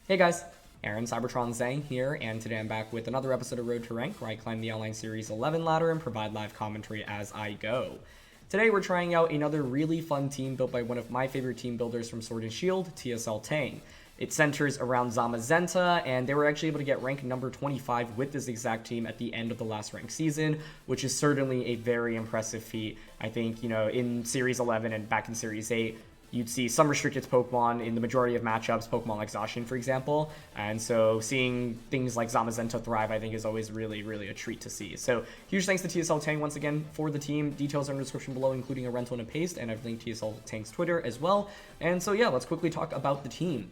Hey guys, Aaron Cybertron Zhang here, and today I'm back with another episode of Road to Rank, where I climb the Online Series 11 ladder and provide live commentary as I go. Today we're trying out another really fun team built by one of my favorite team builders from Sword and Shield, TSL Tang. It centers around Zamazenta, and they were actually able to get rank number 25 with this exact team at the end of the last ranked season, which is certainly a very impressive feat. I think, in Series 11 and back in Series 8, you'd see some restricted Pokemon in the majority of matchups, Pokemon like Zacian, for example. And so seeing things like Zamazenta thrive, I think, is always really, really a treat to see. So huge thanks to TSL Tang once again for the team. Details are in the description below, including a rental and a paste, and I've linked TSL Tang's Twitter as well. And so yeah, let's quickly talk about the team.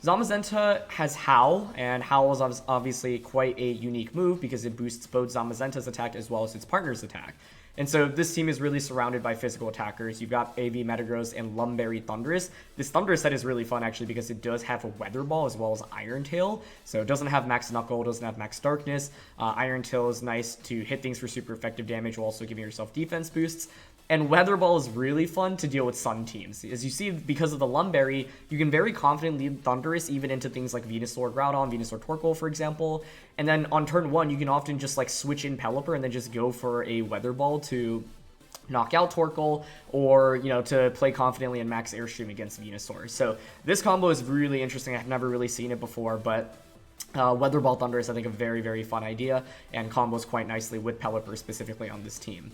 Zamazenta has HOWL, and HOWL is obviously quite a unique move because it boosts both Zamazenta's attack as well as its partner's attack. And so this team is really surrounded by physical attackers. You've got AV Metagross and Lumberry Thundurus. This Thundurus set is really fun actually because it does have a Weather Ball as well as Iron Tail. So it doesn't have Max Knuckle, doesn't have Max Darkness. Iron Tail is nice to hit things for super effective damage while also giving yourself defense boosts. And Weather Ball is really fun to deal with Sun teams. As you see, because of the Lumberry, you can very confidently lead Thundurus even into things like Venusaur Groudon, Venusaur Torkoal, for example. And then on turn 1, you can often just like switch in Pelipper and then just go for a Weather Ball to knock out Torkoal, or to play confidently in Max Airstream against Venusaur. So this combo is really interesting. I've never really seen it before, but Weather Ball Thunder is, I think, a very, very fun idea and combos quite nicely with Pelipper specifically on this team.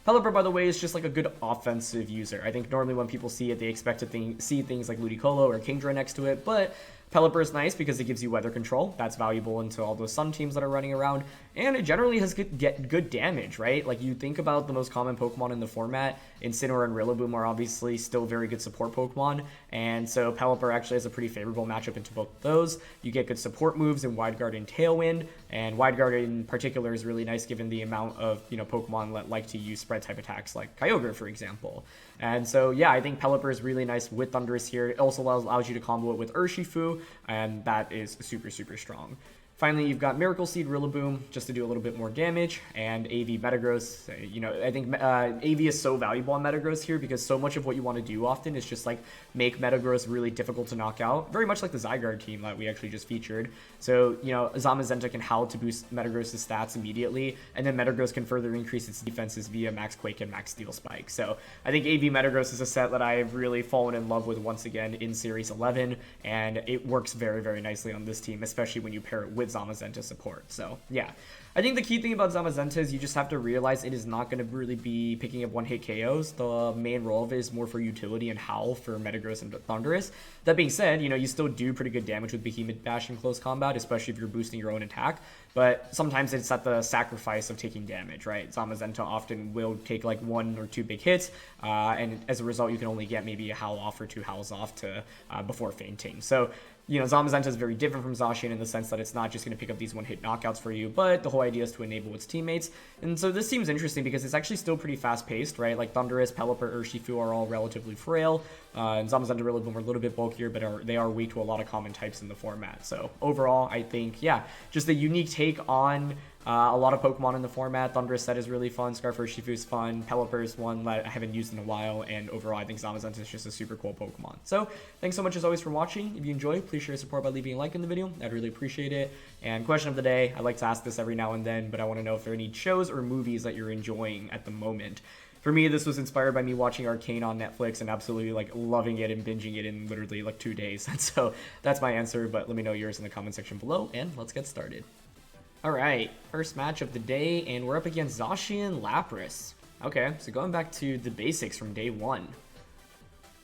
Pelipper, by the way, is just like a good offensive user. I think normally when people see it, they expect to see things like Ludicolo or Kingdra next to it, but Pelipper is nice because it gives you weather control. That's valuable into all those Sun teams that are running around, and it generally has good damage, right? Like, you think about the most common Pokemon in the format, Incineroar and Rillaboom are obviously still very good support Pokemon, and so Pelipper actually has a pretty favorable matchup into both of those. You get good support moves in Wide Guard and Tailwind, and Wide Guard in particular is really nice given the amount of Pokemon that like to use spread type attacks like Kyogre, for example. And so yeah, I think Pelipper is really nice with Thundurus here. It also allows you to combo it with Urshifu, and that is super, super strong. Finally, you've got Miracle Seed Rillaboom just to do a little bit more damage, and AV Metagross. I think AV is so valuable on Metagross here because so much of what you want to do often is just like make Metagross really difficult to knock out, very much like the Zygarde team that we actually just featured. So, Zamazenta can HOWL to boost Metagross' stats immediately, and then Metagross can further increase its defenses via Max Quake and Max Steel Spike. So I think AV Metagross is a set that I've really fallen in love with once again in Series 11, and it works very, very nicely on this team, especially when you pair it with Zamazenta support. So yeah, I think the key thing about Zamazenta is you just have to realize it is not going to really be picking up one-hit KOs. The main role of it is more for utility and HOWL for Metagross and Thundurus. That being said, you still do pretty good damage with Behemoth Bash in close combat, especially if you're boosting your own attack, but sometimes it's at the sacrifice of taking damage, right? Zamazenta often will take like 1 or 2 big hits, and as a result, you can only get maybe a HOWL off or 2 HOWLs off to before fainting. So Zamazenta is very different from Zacian in the sense that it's not just going to pick up these one-hit knockouts for you, but the whole idea is to enable its teammates. And so this seems interesting because it's actually still pretty fast-paced, right? Like Thundurus, Pelipper, Urshifu are all relatively frail, and Zamazenta and Rillaboom are a little bit bulkier, but they are weak to a lot of common types in the format. So overall, I think, yeah, just a unique take on a lot of Pokemon in the format. Thundurus set is really fun, Scarf Urshifu is fun, Pelipper is one that I haven't used in a while, and overall I think Zamazenta is just a super cool Pokemon. So thanks so much as always for watching. If you enjoyed, please share your support by leaving a like in the video. I'd really appreciate it. And question of the day, I like to ask this every now and then, but I want to know if there are any shows or movies that you're enjoying at the moment. For me, this was inspired by me watching Arcane on Netflix and absolutely like loving it and binging it in literally like 2 days. And so that's my answer, but let me know yours in the comment section below, and let's get started. Alright, first match of the day, and we're up against Zacian Lapras. Okay, so going back to the basics from day 1.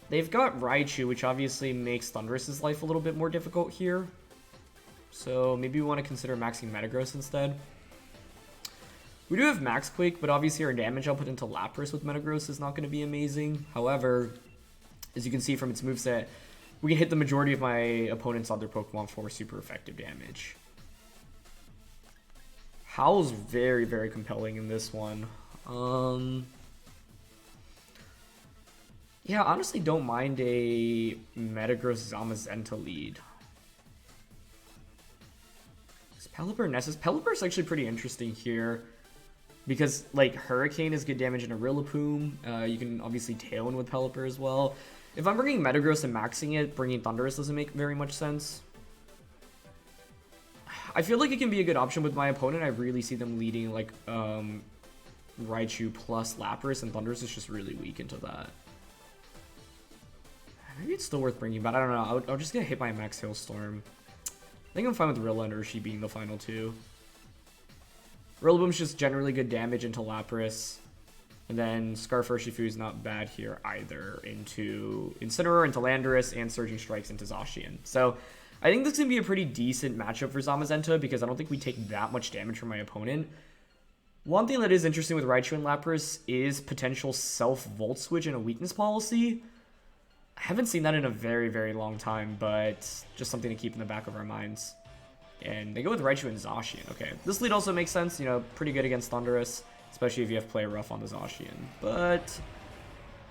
They've got Raichu, which obviously makes Thundurus' life a little bit more difficult here. So maybe we want to consider maxing Metagross instead. We do have Max Quake, but obviously our damage output into Lapras with Metagross is not going to be amazing. However, as you can see from its moveset, we can hit the majority of my opponent's other Pokemon for super effective damage. HOWL's very, very compelling in this one. Yeah, honestly don't mind a Metagross Zamazenta lead. Is Pelipper necessary? Pelipper's actually pretty interesting here because like Hurricane is good damage in a Rillaboom. You can obviously Tailwind with Pelipper as well. If I'm bringing Metagross and maxing it, bringing Thundurus doesn't make very much sense. I feel like it can be a good option with my opponent. I really see them leading like Raichu plus Lapras, and Thundurus is just really weak into that. Maybe it's still worth bringing, but I don't know. I'll just get hit by Max Hailstorm. I think I'm fine with Rilla and Urshifu being the final two. Rillaboom's just generally good damage into Lapras. And then Scarf Urshifu is not bad here either into Incineroar, into Landorus, and Surging Strikes into Zacian. So I think this is going to be a pretty decent matchup for Zamazenta because I don't think we take that much damage from my opponent. One thing that is interesting with Raichu and Lapras is potential self-Volt Switch and a weakness policy. I haven't seen that in a very, very long time, but just something to keep in the back of our minds. And they go with Raichu and Zacian. Okay, this lead also makes sense, you know, pretty good against Thundurus, especially if you have Play Rough on the Zacian. But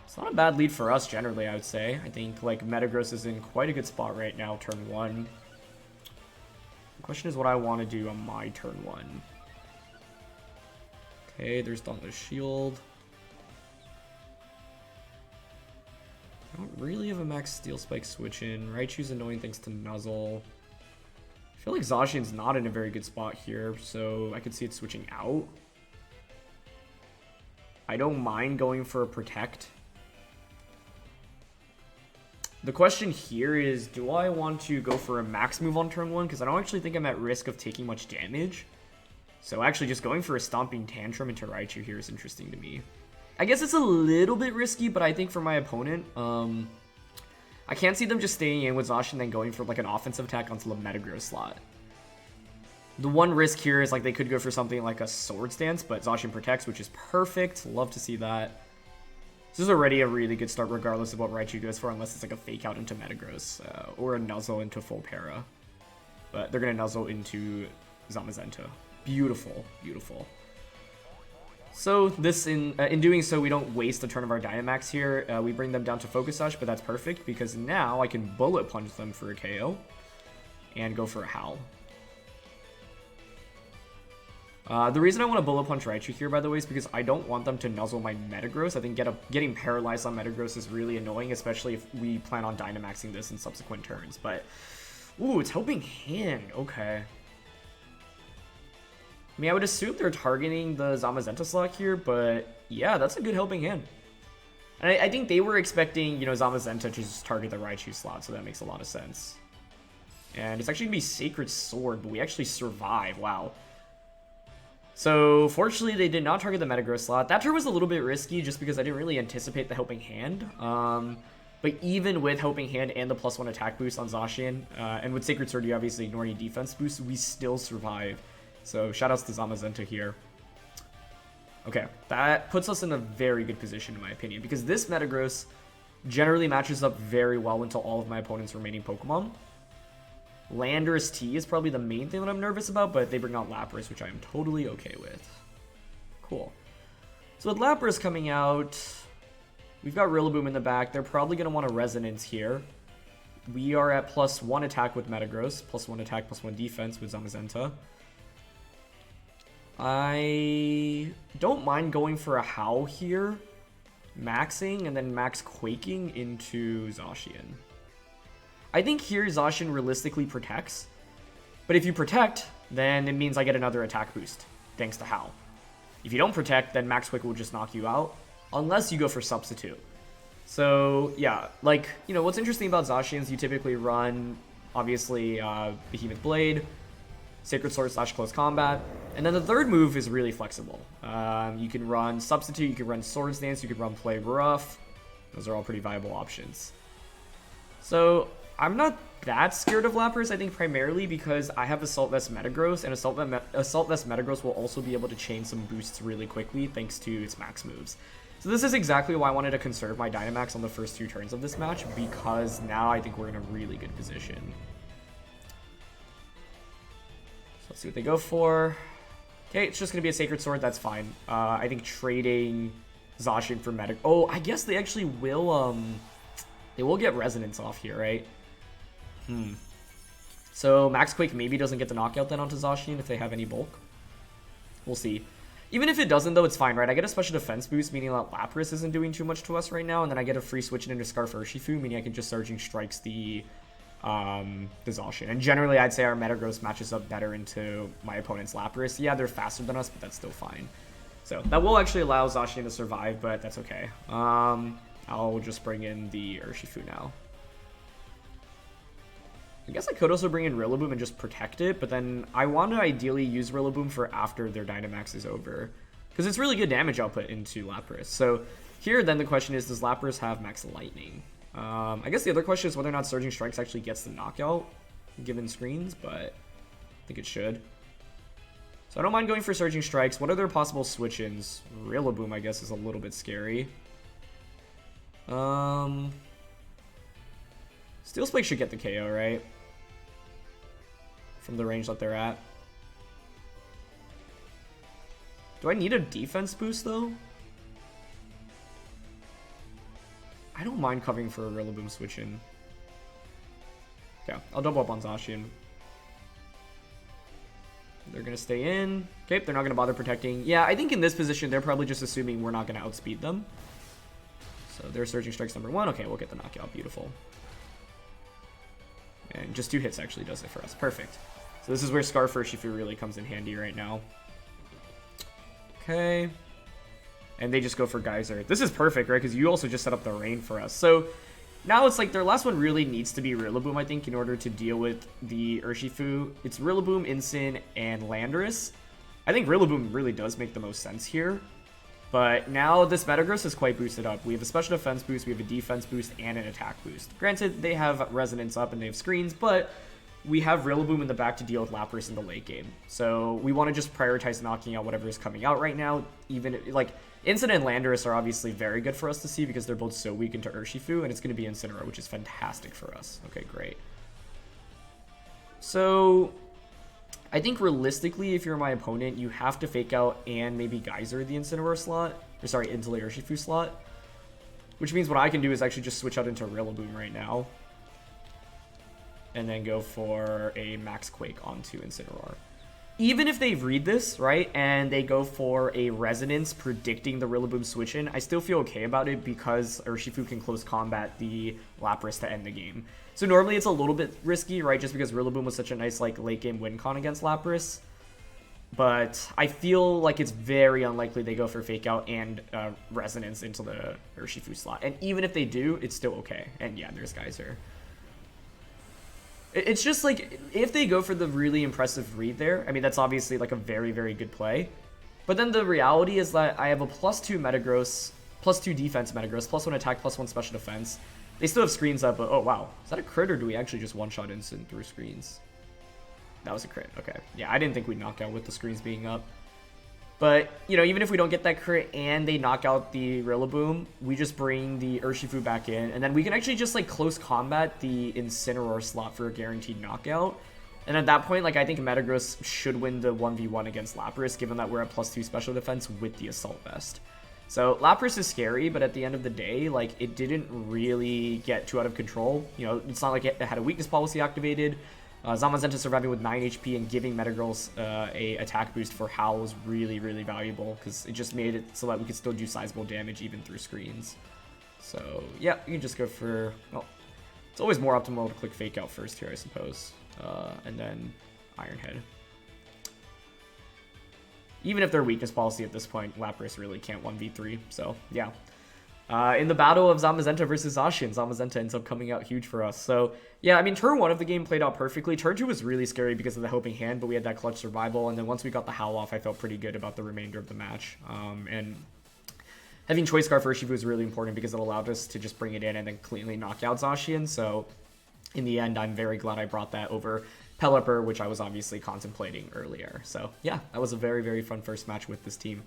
it's not a bad lead for us generally, I would say. I think, like, Metagross is in quite a good spot right now, turn 1. The question is what I want to do on my turn 1. Okay, there's Dauntless Shield. I don't really have a max Steel Spike switch in. Raichu's annoying thanks to Nuzzle. I feel like Zacian's not in a very good spot here, so I could see it switching out. I don't mind going for a Protect. The question here is, do I want to go for a max move on turn 1? Because I don't actually think I'm at risk of taking much damage. So actually just going for a Stomping Tantrum into Raichu here is interesting to me. I guess it's a little bit risky, but I think for my opponent, I can't see them just staying in with Zacian and then going for like an offensive attack onto the Metagross slot. The one risk here is like they could go for something like a Swords Dance, but Zacian protects, which is perfect. Love to see that. This is already a really good start regardless of what Raichu goes for, unless it's like a Fake Out into Metagross or a Nuzzle into full Para. But they're going to Nuzzle into Zamazenta. Beautiful, beautiful. So this in doing so, we don't waste a turn of our Dynamax here. We bring them down to Focus Sash, but that's perfect because now I can Bullet Punch them for a KO and go for a Howl. The reason I want to Bullet Punch Raichu here, by the way, is because I don't want them to Nuzzle my Metagross. I think getting paralyzed on Metagross is really annoying, especially if we plan on Dynamaxing this in subsequent turns. But, ooh, it's Helping Hand. Okay. I mean, I would assume they're targeting the Zamazenta slot here, but yeah, that's a good Helping Hand. And I think they were expecting, you know, Zamazenta to just target the Raichu slot, so that makes a lot of sense. And it's actually going to be Sacred Sword, but we actually survive. Wow. So, fortunately, they did not target the Metagross slot. That turn was a little bit risky just because I didn't really anticipate the Helping Hand. But even with Helping Hand and the +1 attack boost on Zacian, and with Sacred Sword, you obviously ignore any defense boost, we still survive. So, shoutouts to Zamazenta here. Okay, that puts us in a very good position, in my opinion, because this Metagross generally matches up very well into all of my opponent's remaining Pokemon. Landorus-T is probably the main thing that I'm nervous about, but they bring out Lapras, which I am totally okay with. Cool. So with Lapras coming out, we've got Rillaboom in the back. They're probably going to want a Resonance here. We are at +1 attack with Metagross, +1 attack, +1 defense with Zamazenta. I don't mind going for a Howl here, maxing, and then max Quaking into Zacian. I think here Zacian realistically protects, but if you protect, then it means I get another attack boost, thanks to Howl. If you don't protect, then Max Quick will just knock you out, unless you go for Substitute. So, yeah, like, you know, what's interesting about Zacian is you typically run, obviously, Behemoth Blade, Sacred Sword / Close Combat, and then the third move is really flexible. You can run Substitute, you can run Swords Dance, you can run Play Rough. Those are all pretty viable options. So, I'm not that scared of Lapras, I think primarily because I have Assault Vest Metagross, and Assault Vest Metagross will also be able to chain some boosts really quickly thanks to its max moves. So this is exactly why I wanted to conserve my Dynamax on the first 2 turns of this match, because now I think we're in a really good position. So let's see what they go for. Okay, it's just going to be a Sacred Sword, that's fine. I think trading Zacian for Metagross... Oh, I guess they actually will, they will get Resonance off here, right? So Max Quake maybe doesn't get the knockout then onto Zacian if they have any bulk. We'll see. Even if it doesn't, though, it's fine, right? I get a special defense boost, meaning that Lapras isn't doing too much to us right now, and then I get a free switch into Scarf Urshifu, meaning I can just Surging Strikes the the Zacian. And generally, I'd say our Metagross matches up better into my opponent's Lapras. Yeah, they're faster than us, but that's still fine. So that will actually allow Zacian to survive, but that's okay. I'll just bring in the Urshifu now. I guess I could also bring in Rillaboom and just protect it, but then I want to ideally use Rillaboom for after their Dynamax is over, because it's really good damage output into Lapras. So here, then, the question is, does Lapras have Max Lightning? I guess the other question is whether or not Surging Strikes actually gets the knockout, given screens, but I think it should. So I don't mind going for Surging Strikes. What are their possible switch-ins? Rillaboom, I guess, is a little bit scary. Steel Spike should get the KO, right? From the range that they're at. Do I need a defense boost, though? I don't mind covering for a Rillaboom switch-in. Okay, I'll double up on Zacian. They're going to stay in. Okay, they're not going to bother protecting. Yeah, I think in this position, they're probably just assuming we're not going to outspeed them. So they're Surging Strikes number 1. Okay, we'll get the knockout. Beautiful. And just 2 hits actually does it for us. Perfect. So this is where Scarf Urshifu really comes in handy right now. Okay. And they just go for Geyser. This is perfect, right? Because you also just set up the rain for us. So now it's like their last one really needs to be Rillaboom, I think, in order to deal with the Urshifu. It's Rillaboom, Incin, and Landorus. I think Rillaboom really does make the most sense here. But now this Metagross is quite boosted up. We have a special defense boost, we have a defense boost, and an attack boost. Granted, they have Resonance up and they have screens, but we have Rillaboom in the back to deal with Lapras in the late game. So we want to just prioritize knocking out whatever is coming out right now. Even like Incin and Landorus are obviously very good for us to see because they're both so weak into Urshifu, and it's going to be Incineroar, which is fantastic for us. Okay, great. So I think realistically, if you're my opponent, you have to fake out and maybe Geyser the Incineroar slot, or sorry, into the Urshifu slot. Which means what I can do is actually just switch out into Rillaboom right now. And then go for a Max Quake onto Incineroar. Even if they read this, right, and they go for a Resonance predicting the Rillaboom switch-in, I still feel okay about it because Urshifu can close combat the Lapras to end the game. So normally it's a little bit risky, right, just because Rillaboom was such a nice like late-game win con against Lapras. But I feel like it's very unlikely they go for Fake Out and Resonance into the Urshifu slot. And even if they do, it's still okay. And yeah, there's Geyser. It's just like, if they go for the really impressive read there, I mean, that's obviously like a very, very good play. But then the reality is that I have a +2 Metagross, +2 defense Metagross, +1 attack, +1 special defense. They still have screens up, but oh wow. Is that a crit or do we actually just one-shot Incin through screens? That was a crit, okay. Yeah, I didn't think we'd knock out with the screens being up. But, you know, even if we don't get that crit and they knock out the Rillaboom, we just bring the Urshifu back in. And then we can actually just, like, close combat the Incineroar slot for a guaranteed knockout. And at that point, like, I think Metagross should win the 1v1 against Lapras, given that we're at +2 special defense with the Assault Vest. So, Lapras is scary, but at the end of the day, like, it didn't really get too out of control. You know, it's not like it had a weakness policy activated. Zamazenta surviving with 9 HP and giving Metagross a attack boost for HOWL was really, really valuable because it just made it so that we could still do sizable damage even through screens. So, yeah, you can just go for... Well, it's always more optimal to click Fake Out first here, I suppose. And then Iron Head. Even if they're weakness policy at this point, Lapras really can't 1v3, so, yeah. In the battle of Zamazenta versus Zacian, Zamazenta ends up coming out huge for us. So, yeah, I mean, turn 1 of the game played out perfectly. Turn 2 was really scary because of the helping hand, but we had that clutch survival. And then once we got the HOWL off, I felt pretty good about the remainder of the match. And having Choice Scarf Urshifu was really important because it allowed us to just bring it in and then cleanly knock out Zacian. So, in the end, I'm very glad I brought that over Pelipper, which I was obviously contemplating earlier. So, yeah, that was a very, very fun first match with this team.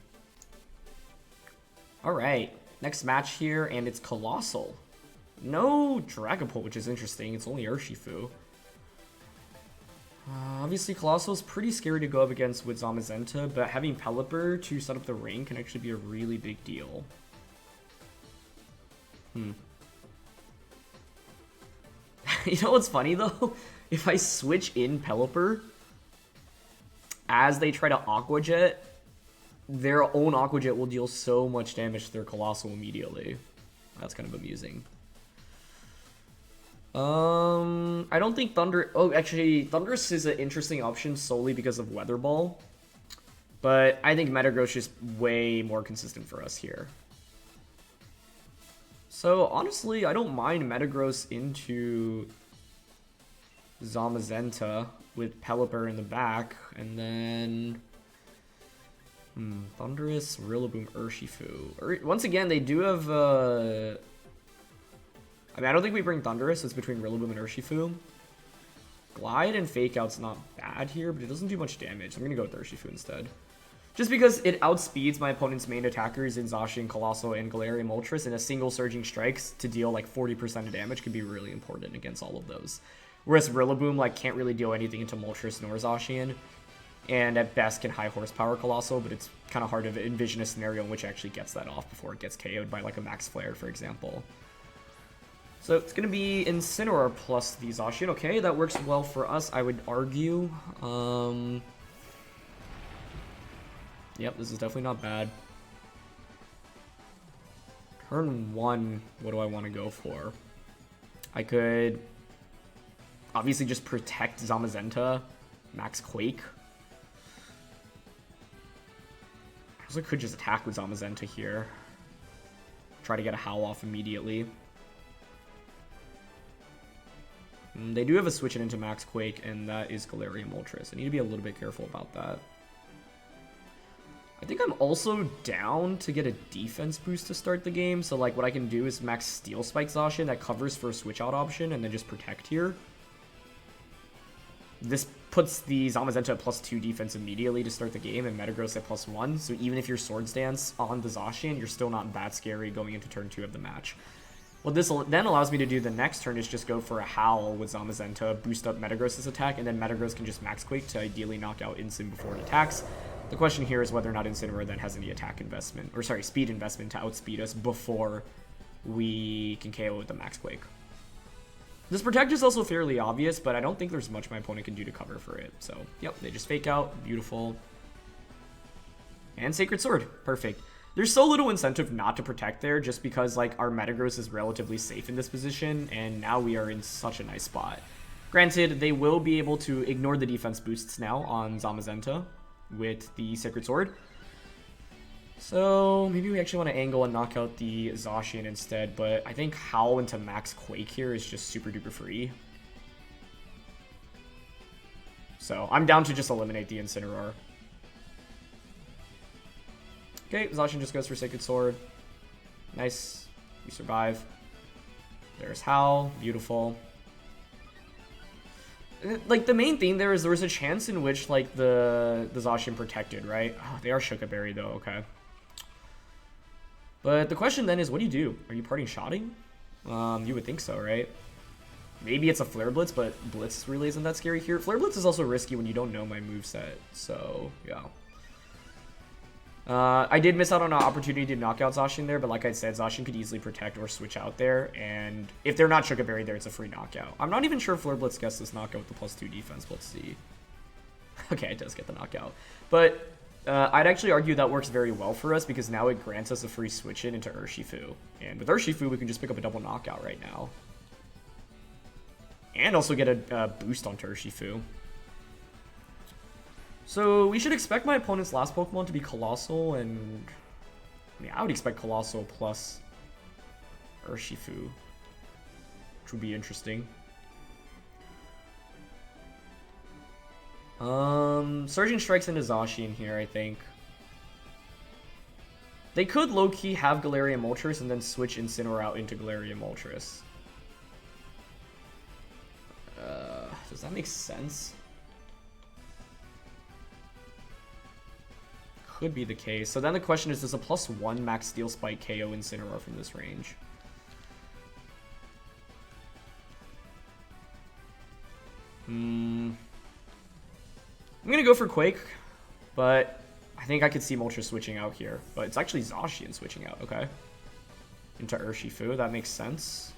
All right. Next match here, and it's Coalossal. No Dragapult, which is interesting. It's only Urshifu. Obviously, Coalossal is pretty scary to go up against with Zamazenta, but having Pelipper to set up the rain can actually be a really big deal. You know what's funny, though? If I switch in Pelipper as they try to Aqua Jet, their own Aqua Jet will deal so much damage to their Coalossal immediately. That's kind of amusing. I don't think Thunder... Oh, actually, Thunderous is an interesting option solely because of Weather Ball. But I think Metagross is way more consistent for us here. So, honestly, I don't mind Metagross into Zamazenta with Pelipper in the back. And then... Thunderous, Rillaboom, Urshifu. Once again, they do have... I mean, I don't think we bring Thunderous. It's between Rillaboom and Urshifu. Glide and Fake Out's not bad here, but it doesn't do much damage. I'm going to go with Urshifu instead. Just because it outspeeds my opponent's main attackers in Zacian, Coalossal, and Galarian-Moltres, and a single Surging Strikes to deal like 40% of damage can be really important against all of those. Whereas Rillaboom like can't really deal anything into Moltres nor Zacian, and at best can high horsepower Coalossal, but it's kind of hard to envision a scenario in which it actually gets that off before it gets KO'd by like a Max Flare, for example. So it's going to be Incineroar plus the Zacian. Okay, that works well for us, I would argue. Yep, this is definitely not bad. Turn 1, what do I want to go for? I could obviously just protect Zamazenta, Max Quake. I also could just attack with Zamazenta here. Try to get a Howl off immediately. They do have a switch it into Max Quake, and that is Galarian-Moltres. I need to be a little bit careful about that. I think I'm also down to get a defense boost to start the game. So like what I can do is Max Steel Spike Zacian that covers for a switch out option and then just protect here. This puts the Zamazenta at +2 defense immediately to start the game and Metagross at +1. So even if your Swords Dance on the Zacian, you're still not that scary going into turn 2 of the match. What this then allows me to do the next turn is just go for a Howl with Zamazenta, boost up Metagross's attack, and then Metagross can just Max Quake to ideally knock out Incin before it attacks. The question here is whether or not Incineroar then has any attack investment, or sorry, speed investment to outspeed us before we can KO with the Max Quake. This Protect is also fairly obvious, but I don't think there's much my opponent can do to cover for it. So, yep, they just Fake Out. Beautiful. And Sacred Sword. Perfect. There's so little incentive not to protect there just because like our Metagross is relatively safe in this position, and now we are in such a nice spot. Granted, they will be able to ignore the defense boosts now on Zamazenta with the Sacred Sword. So maybe we actually want to angle and knock out the Zacian instead, but I think Howl into Max Quake here is just super duper free. So I'm down to just eliminate the Incineroar. Okay, Zacian just goes for Sacred Sword. Nice. We survive. There's Howl. Beautiful. Like, the main thing there is there was a chance in which, like, the Zacian protected, right? Oh, they are Shuka Berry, though. Okay. But the question then is, what do you do? Are you parting Shotting? You would think so, right? Maybe it's a Flare Blitz, but Blitz really isn't that scary here. Flare Blitz is also risky when you don't know my moveset, so, yeah. I did miss out on an opportunity to knock out Zacian there, but like I said, Zacian could easily protect or switch out there, and if they're not Shuka Berry there, it's a free knockout. I'm not even sure if Flare Blitz gets this knockout with the +2 defense, but let's see. Okay, it does get the knockout. But I'd actually argue that works very well for us, because now it grants us a free switch in into Urshifu. And with Urshifu, we can just pick up a double knockout right now. And also get a boost onto Urshifu. So we should expect my opponent's last Pokemon to be Coalossal, and I mean, I would expect Coalossal plus Urshifu, which would be interesting. Surging Strikes into Zacian here, I think. They could low-key have Galarian-Moltres and then switch Incineroar out into Galarian-Moltres. Does that make sense? Could be the case. So then the question is, does a +1 Max Steel Spike KO Incineroar from this range? I'm gonna go for Quake, but I think I could see Moltres switching out here. But it's actually Zacian switching out, okay. Into Urshifu, that makes sense.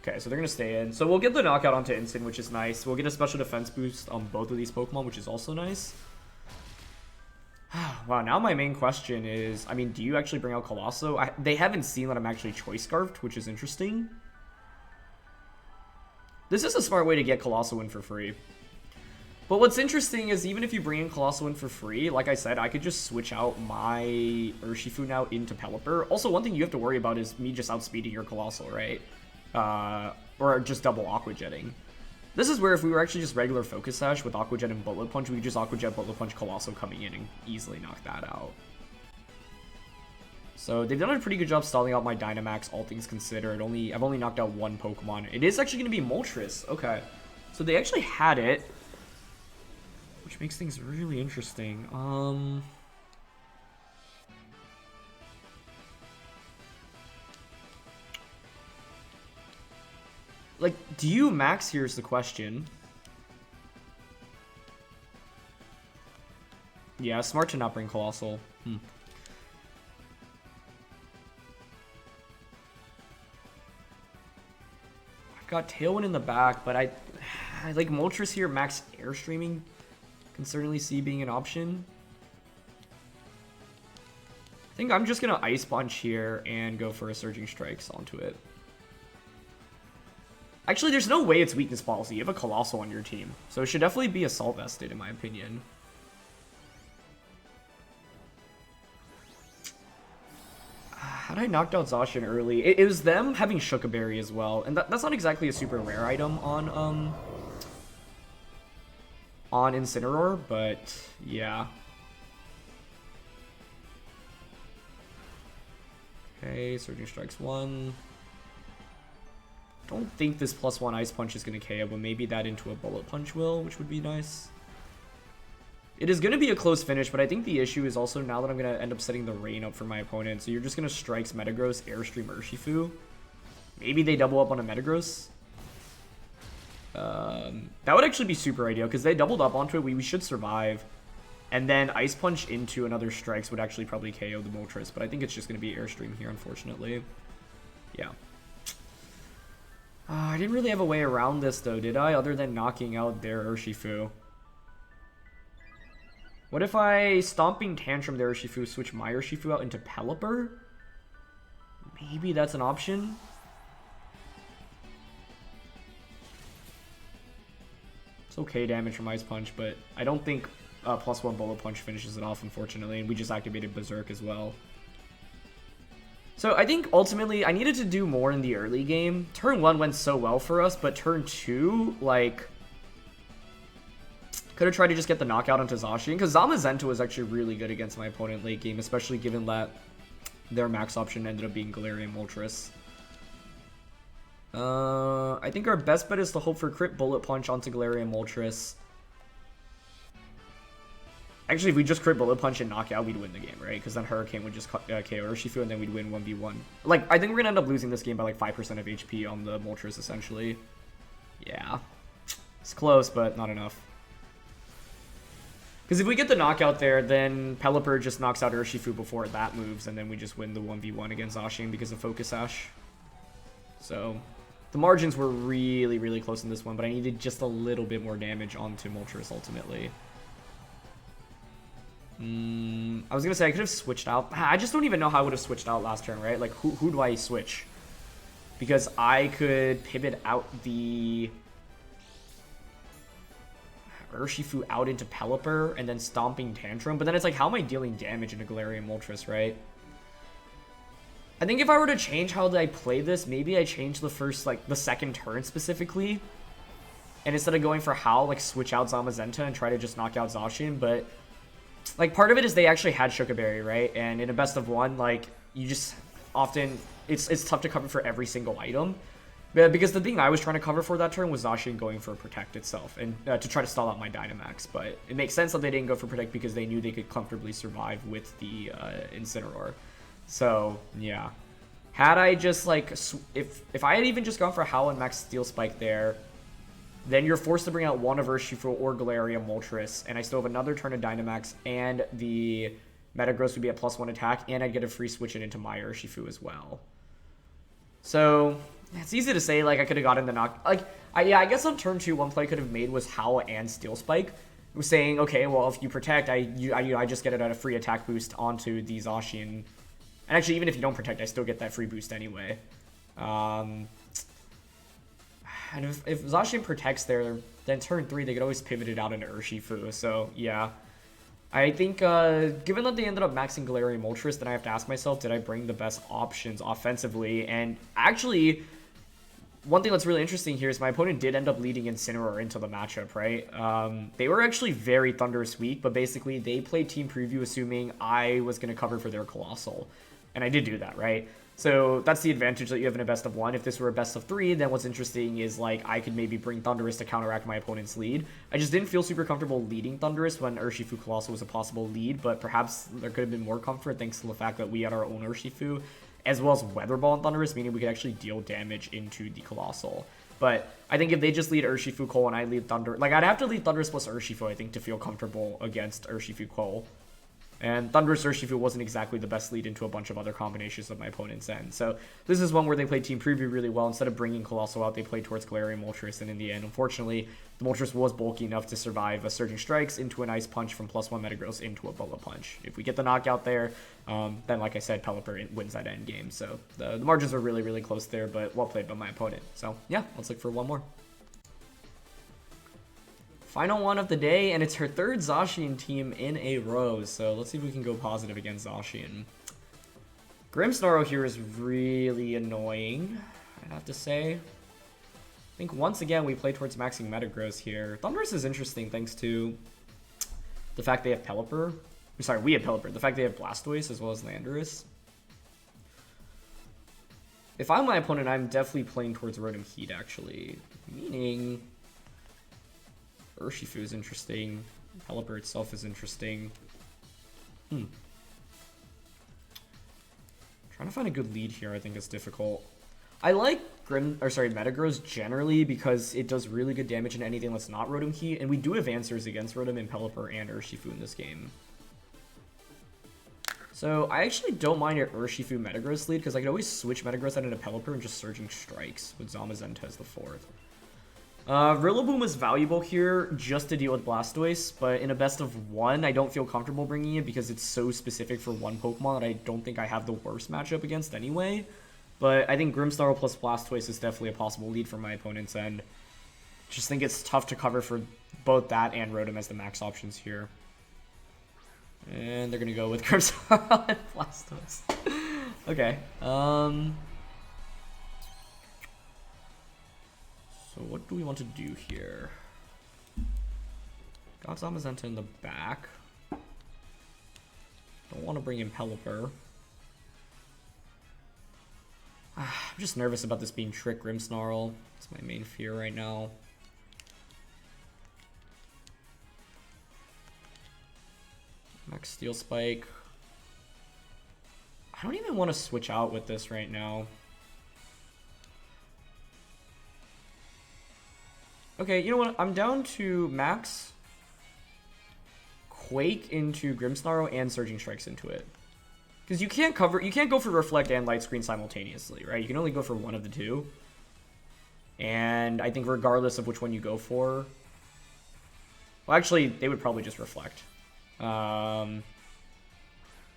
Okay, so they're gonna stay in. So we'll get the knockout onto Incin, which is nice. We'll get a special defense boost on both of these Pokemon, which is also nice. Wow, now my main question is, I mean, do you actually bring out Coalossal? They haven't seen that I'm actually Choice Scarfed, which is interesting. This is a smart way to get Coalossal in for free. But what's interesting is even if you bring in Coalossal in for free, like I said, I could just switch out my Urshifu now into Pelipper. Also, one thing you have to worry about is me just outspeeding your Coalossal, right? Or just double Aqua Jetting. This is where if we were actually just regular Focus Sash with Aqua Jet and Bullet Punch, we could just Aqua Jet, Bullet Punch, Coalossal coming in and easily knock that out. So they've done a pretty good job stalling out my Dynamax, all things considered. I've only knocked out one Pokemon. It is actually going to be Moltres. Okay. So they actually had it, which makes things really interesting. Like, do you max? Here's the question. Yeah, smart to not bring Coalossal. I've got Tailwind in the back, but I like Moltres here. Max Airstreaming can certainly see being an option. I think I'm just gonna Ice Punch here and go for a Surging Strikes onto it. Actually, there's no way it's weakness policy. You have a Coalossal on your team, so it should definitely be Assault Vested, in my opinion. Had I knocked out Zacian early, it was them having Shuka Berry as well, and that's not exactly a super rare item on Incineroar, but yeah. Okay, Surging Strikes 1. Don't think this +1 Ice Punch is going to KO, but maybe that into a Bullet Punch will, which would be nice. It is going to be a close finish, but I think the issue is also now that I'm going to end up setting the Rain up for my opponent. So you're just going to Strikes Metagross, Airstream Urshifu. Maybe they double up on a Metagross. That would actually be super ideal, because they doubled up onto it. We should survive. And then Ice Punch into another Strikes would actually probably KO the Moltres, but I think it's just going to be Airstream here, unfortunately. Yeah. I didn't really have a way around this, though, did I? Other than knocking out their Urshifu. What if I Stomping Tantrum their Urshifu, switch my Urshifu out into Pelipper? Maybe that's an option. It's okay damage from Ice Punch, but I don't think +1 Bullet Punch finishes it off, unfortunately, and we just activated Berserk as well. So I think ultimately I needed to do more in the early game. Turn 1 went so well for us, but turn 2, like, could have tried to just get the knockout onto Zacian, because Zamazenta was actually really good against my opponent late game, especially given that their max option ended up being Galarian Moltres. I think our best bet is to hope for crit Bullet Punch onto Galarian Moltres. Actually, if we just crit Bullet Punch and knock out, we'd win the game, right? Because then Hurricane would just KO Urshifu, and then we'd win 1v1. Like, I think we're going to end up losing this game by like 5% of HP on the Moltres, essentially. Yeah. It's close, but not enough. Because if we get the knockout there, then Pelipper just knocks out Urshifu before that moves, and then we just win the 1v1 against Zacian because of Focus Sash. So, the margins were really, really close in this one, but I needed just a little bit more damage onto Moltres, ultimately. I was going to say I could have switched out. I just don't even know how I would have switched out last turn, right? Like, who do I switch? Because I could pivot out the Urshifu out into Pelipper and then Stomping Tantrum. But then it's like, how am I dealing damage into Galarian Moltres, right? I think if I were to change how I play this, maybe I change the first, like, the second turn specifically. And instead of going for HOWL, like, switch out Zamazenta and try to just knock out Zacian. But like, part of it is they actually had Shuka Berry, right? And in a best of one, like, you just often, it's tough to cover for every single item. But because the thing I was trying to cover for that turn was Zacian going for Protect itself, and to try to stall out my Dynamax. But it makes sense that they didn't go for Protect because they knew they could comfortably survive with the Incineroar. So, yeah. Had I just, like, if I had even just gone for HOWL and Max Steel Spike there, then you're forced to bring out one of Urshifu or Galarian Moltres, and I still have another turn of Dynamax, and the Metagross would be at +1 attack, and I'd get a free switch it into my Urshifu as well. So, it's easy to say, like, I could have gotten the knock. Like, yeah, I guess on turn 2, one play I could have made was HOWL and Steel Spike. It was saying, okay, well, if you Protect, I just get it at a free attack boost onto the Zacian. And actually, even if you don't Protect, I still get that free boost anyway. And if Zacian protects there, then turn 3 they could always pivot it out into Urshifu. So yeah, I think given that they ended up maxing G-Moltres, then I have to ask myself, did I bring the best options offensively? And actually, one thing that's really interesting here is my opponent did end up leading Incineroar into the matchup, right? They were actually very Thunderous weak, but basically they played Team Preview assuming I was going to cover for their Coalossal. And I did do that, right? So that's the advantage that you have in a best of 1. If this were a best of 3, then what's interesting is like I could maybe bring Thundurus to counteract my opponent's lead. I just didn't feel super comfortable leading Thundurus when Urshifu Coalossal was a possible lead, but perhaps there could have been more comfort thanks to the fact that we had our own Urshifu, as well as Weather Ball and Thundurus, meaning we could actually deal damage into the Coalossal. But I think if they just lead Urshifu Cole and I lead Thunder, like I'd have to lead Thundurus plus Urshifu, I think, to feel comfortable against Urshifu Cole. And Thundurus Urshifu wasn't exactly the best lead into a bunch of other combinations of my opponent's end. So this is one where they played Team Preview really well. Instead of bringing Coalossal out, they played towards Moltres, and in the end, unfortunately, the Moltres was bulky enough to survive a Surging Strikes into an Ice Punch from +1 Metagross into a Bullet Punch. If we get the knockout there, then like I said, Pelipper wins that end game. So the margins are really, really close there, but well played by my opponent. So yeah, let's look for one more. Final one of the day, and it's her 3rd Zacian team in a row, so let's see if we can go positive against Zacian. Grimmsnarl here is really annoying, I'd have to say. I think once again we play towards maxing Metagross here. Thundurus is interesting thanks to the fact they have Pelipper. I'm sorry, we have Pelipper. The fact they have Blastoise as well as Landorus. If I'm my opponent, I'm definitely playing towards Rotom-H actually, meaning Urshifu is interesting. Pelipper itself is interesting. Trying to find a good lead here, I think is difficult. I like Metagross generally because it does really good damage in anything that's not Rotom-H, and we do have answers against Rotom and Pelipper and Urshifu in this game. So I actually don't mind an Urshifu Metagross lead because I could always switch Metagross out into Pelipper and just Surging Strikes with Zamazenta as the 4th. Rillaboom is valuable here just to deal with Blastoise, but in a best of 1, I don't feel comfortable bringing it because it's so specific for one Pokemon that I don't think I have the worst matchup against anyway. But I think Grimmsnarl plus Blastoise is definitely a possible lead for my opponent's end. Just think it's tough to cover for both that and Rotom as the max options here. And they're going to go with Grimmsnarl and Blastoise. Okay, so what do we want to do here? Got Zamazenta in the back. Don't want to bring in Pelipper. I'm just nervous about this being Trick Grimmsnarl. That's my main fear right now. Max Steel Spike. I don't even want to switch out with this right now. Okay, you know what? I'm down to max Quake into Grimmsnarl and Surging Strikes into it. Because you can't go for Reflect and Light Screen simultaneously, right? You can only go for one of the two. And I think regardless of which one you go for... Well, actually, they would probably just Reflect. But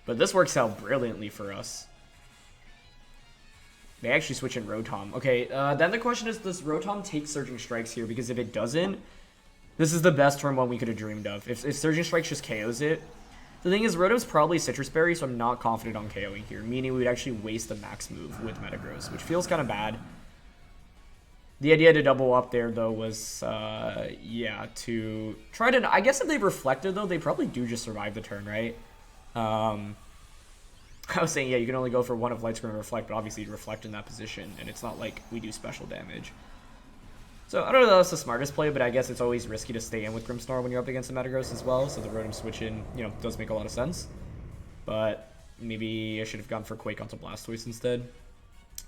this works out brilliantly for us. They actually switch in Rotom. Okay, then the question is, does Rotom take Surging Strikes here? Because if it doesn't, this is the best turn one we could have dreamed of. If Surging Strikes just KOs it. The thing is, Rotom's probably Citrus Berry, so I'm not confident on KOing here. Meaning we would actually waste the max move with Metagross, which feels kind of bad. The idea to double up there, though, was, yeah, to try to... I guess if they reflected, though, they probably do just survive the turn, right? I was saying, yeah, you can only go for one of Light Screen and Reflect, but obviously you reflect in that position, and it's not like we do special damage. So, I don't know if that's the smartest play, but I guess it's always risky to stay in with Grimmsnarl when you're up against the Metagross as well, so the Rotom switch in, you know, does make a lot of sense. But maybe I should have gone for Quake onto Blastoise instead,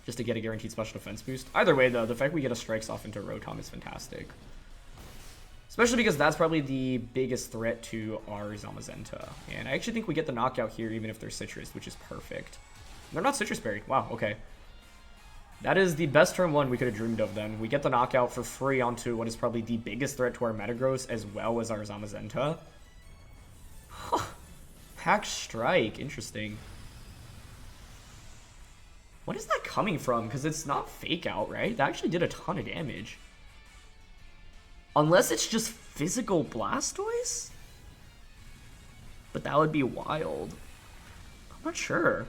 just to get a guaranteed special defense boost. Either way, though, the fact we get a Strikes off into Rotom is fantastic. Especially because that's probably the biggest threat to our Zamazenta. And I actually think we get the knockout here even if they're Citrus, which is perfect. They're not Citrus Berry. Wow, okay. That is the best turn one we could have dreamed of then. We get the knockout for free onto what is probably the biggest threat to our Metagross as well as our Zamazenta. Huh. Pack Strike. Interesting. What is that coming from? Because it's not Fake Out, right? That actually did a ton of damage. Unless it's just physical Blastoise? But that would be wild. I'm not sure.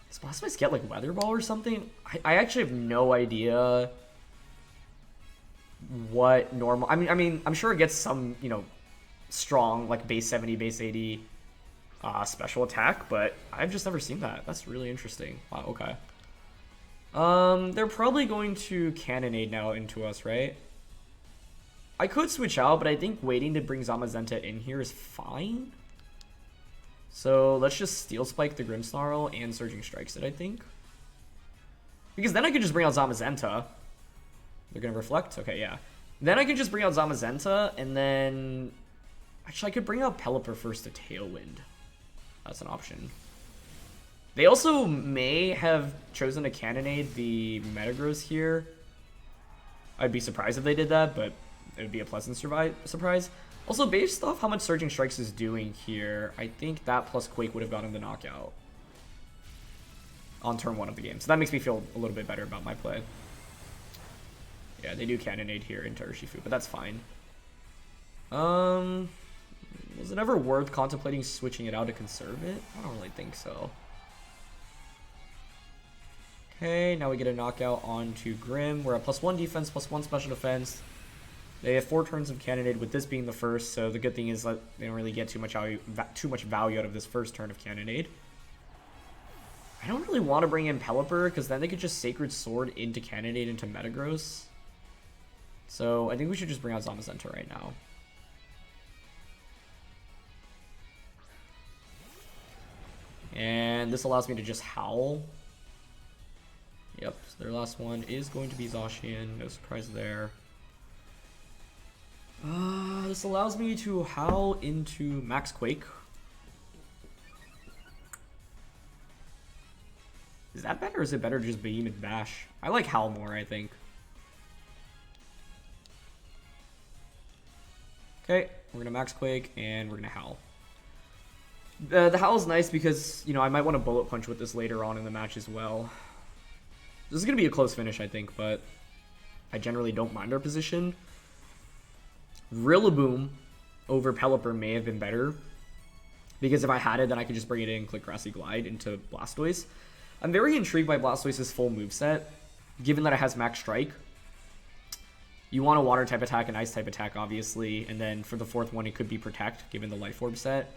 Does Blastoise get like Weather Ball or something? I actually have no idea what normal... I mean, I'm sure it gets some, you know, strong, like base 70, base 80 special attack, but I've just never seen that. That's really interesting. Wow, okay. They're probably going to Cannonade now into us, right? I could switch out, but I think waiting to bring Zamazenta in here is fine. So let's just Steel Spike the Grimmsnarl and Surging Strikes it, I think. Because then I could just bring out Zamazenta. They're going to Reflect? Okay, yeah. Then I can just bring out Zamazenta, and then... Actually, I could bring out Pelipper first to Tailwind. That's an option. They also may have chosen to Cannonade the Metagross here. I'd be surprised if they did that, but it would be a pleasant surprise. Also, based off how much Surging Strikes is doing here, I think that plus Quake would have gotten the knockout on turn 1 of the game. So that makes me feel a little bit better about my play. Yeah, they do Cannonade here into Urshifu, but that's fine. Was it ever worth contemplating switching it out to conserve it? I don't really think so. Okay, now we get a knockout onto Grimm. We're at +1 defense, +1 special defense. They have 4 turns of Cannonade, with this being the first, so the good thing is that they don't really get too much value out of this first turn of Cannonade. I don't really want to bring in Pelipper, because then they could just Sacred Sword into Cannonade into Metagross. So I think we should just bring out Zamazenta right now. And this allows me to just Howl. Yep, so their last one is going to be Zacian. No surprise there. This allows me to Howl into Max Quake. Is that better, or is it better to just Beam and Bash? I like Howl more, I think. Okay, we're gonna Max Quake, and we're gonna Howl. The Howl is nice because, you know, I might want to Bullet Punch with this later on in the match as well. This is gonna be a close finish, I think, but I generally don't mind our position. Rillaboom over Pelipper may have been better, because if I had it, then I could just bring it in, click Grassy Glide into Blastoise. I'm very intrigued by Blastoise's full moveset, given that it has Max Strike. You want a Water type attack and Ice type attack, obviously, and then for the 4th one, it could be Protect, given the Life Orb set.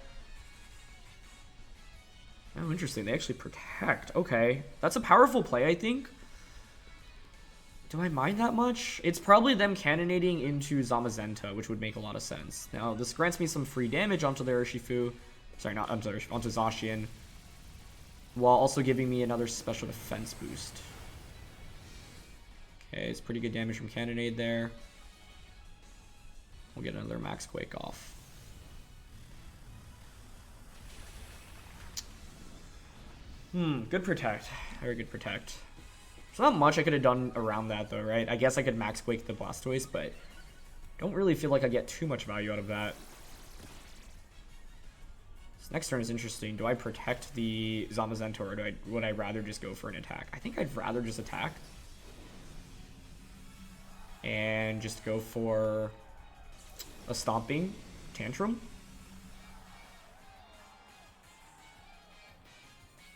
Oh, interesting. They actually Protect. Okay. That's a powerful play, I think. Do I mind that much? It's probably them Cannonading into Zamazenta, which would make a lot of sense. Now, this grants me some free damage onto their Urshifu. Sorry, not onto Zacian. While also giving me another special defense boost. Okay, it's pretty good damage from Cannonade there. We'll get another Max Quake off. Good Protect. Very good Protect. There's not much I could have done around that, though, right? I guess I could Max Quake the Blastoise, but don't really feel like I get too much value out of that. This next turn is interesting. Do I protect the Zamazenta, or would I rather just go for an attack? I think I'd rather just attack. And just go for a Stomping Tantrum.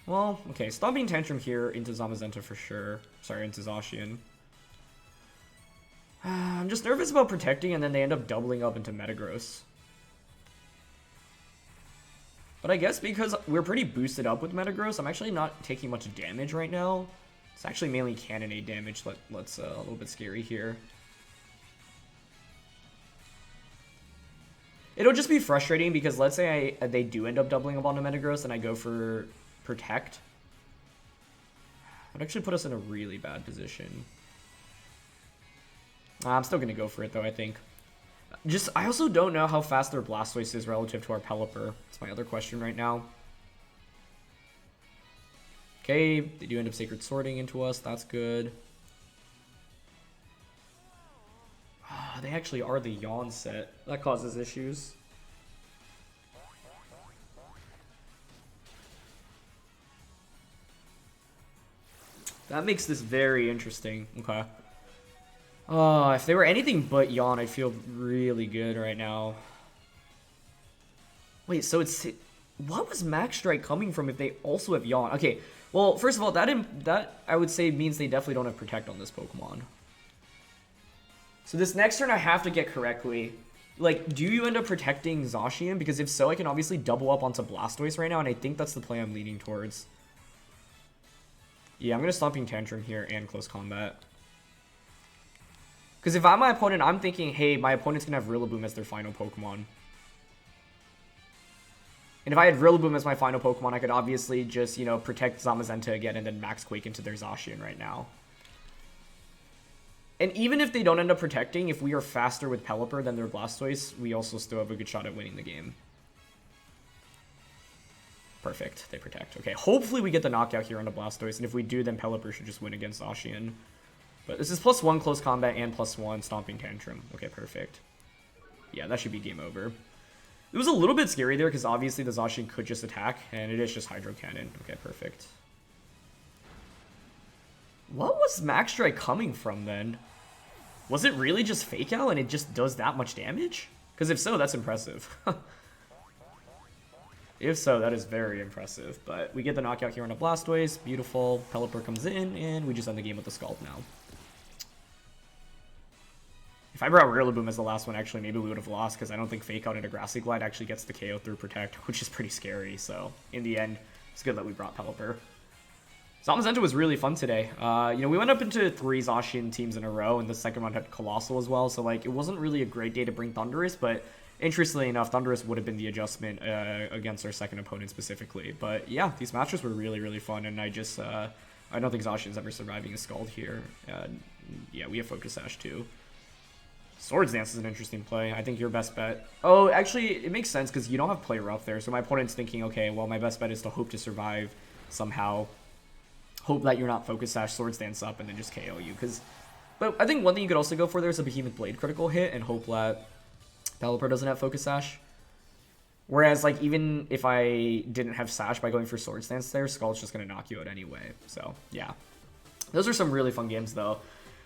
Well, okay, Stomping Tantrum here into Zamazenta for sure. Sorry, into Zacian. I'm just nervous about protecting, and then they end up doubling up into Metagross. But I guess because we're pretty boosted up with Metagross, I'm actually not taking much damage right now. It's actually mainly Cannonade damage. Let's a little bit scary here. It'll just be frustrating because let's say they do end up doubling up onto Metagross and I go for Protect. It would actually put us in a really bad position. I'm still going to go for it, though, I think. I also don't know how fast their Blastoise is relative to our Pelipper. That's my other question right now. Okay, they do end up Sacred Sorting into us. That's good. They actually are the Yawn set. That causes issues. That makes this very interesting. Okay. If they were anything but Yawn, I'd feel really good right now. Wait, so it's... What was Max Strike coming from if they also have Yawn? Okay, well, first of all, that I would say means they definitely don't have Protect on this Pokemon. So this next turn I have to get correctly. Like, do you end up protecting Zacian? Because if so, I can obviously double up onto Blastoise right now, and I think that's the play I'm leaning towards. Yeah, I'm going to Stomping Tantrum here and Close Combat. Because if I'm my opponent, I'm thinking, hey, my opponent's going to have Rillaboom as their final Pokemon. And if I had Rillaboom as my final Pokemon, I could obviously just, you know, protect Zamazenta again and then Max Quake into their Zacian right now. And even if they don't end up protecting, if we are faster with Pelipper than their Blastoise, we also still have a good shot at winning the game. Perfect. They protect. Okay, hopefully we get the knockout here on the Blastoise, and if we do, then Pelipper should just win against Zacian. But this is +1 Close Combat and +1 Stomping Tantrum. Okay, perfect. Yeah, that should be game over. It was a little bit scary there, because obviously the Zacian could just attack, and it is just Hydro Cannon. Okay, perfect. What was Max Strike coming from, then? Was it really just Fake Out, and it just does that much damage? Because if so, that's impressive. If so, that is very impressive. But we get the knockout here on a Blastoise. Beautiful. Pelipper comes in, and we just end the game with the Scald now. If I brought Rillaboom as the last one, actually, maybe we would have lost, because I don't think Fake Out into Grassy Glide actually gets the KO through Protect, which is pretty scary. So, in the end, it's good that we brought Pelipper. Zamazenta was really fun today. You know, we went up into 3 Zacian teams in a row, and the second one had Coalossal as well, so, like, it wasn't really a great day to bring Thundurus, but interestingly enough, Thundurus would have been the adjustment against our second opponent specifically. But, yeah, these matches were really, really fun, and I just, I don't think Zacian's ever surviving a Scald here. Yeah, we have Focus Sash, too. Swords Dance is an interesting play. I think your best bet... Oh, actually, it makes sense, because you don't have Play Rough there, so my opponent's thinking, okay, well, my best bet is to hope to survive somehow. Hope that you're not Focus Sash, Swords Dance up, and then just KO you. But I think one thing you could also go for there is a Behemoth Blade critical hit and hope that Pelipper doesn't have Focus Sash. Whereas, like, even if I didn't have Sash by going for Swords Dance there, Skull's just going to knock you out anyway. So, yeah. Those are some really fun games, though.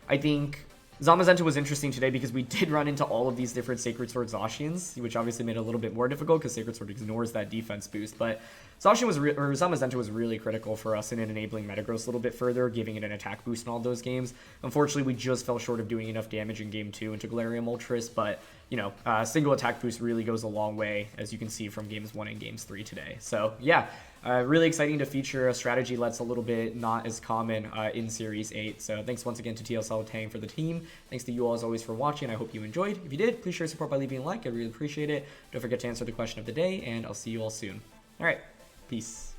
I think Zamazenta was interesting today because we did run into all of these different Sacred Sword Zacians, which obviously made it a little bit more difficult because Sacred Sword ignores that defense boost. But Zamazenta was really critical for us in enabling Metagross a little bit further, giving it an attack boost in all those games. Unfortunately, we just fell short of doing enough damage in Game 2 into Galarian-Moltres, but, you know, single attack boost really goes a long way, as you can see from Games 1 and Games 3 today. So, yeah, really exciting to feature a strategy that's a little bit not as common in Series 8. So thanks once again to TSL Tang for the team. Thanks to you all as always for watching. I hope you enjoyed. If you did, please share your support by leaving a like. I really appreciate it. Don't forget to answer the question of the day, and I'll see you all soon. All right. Peace.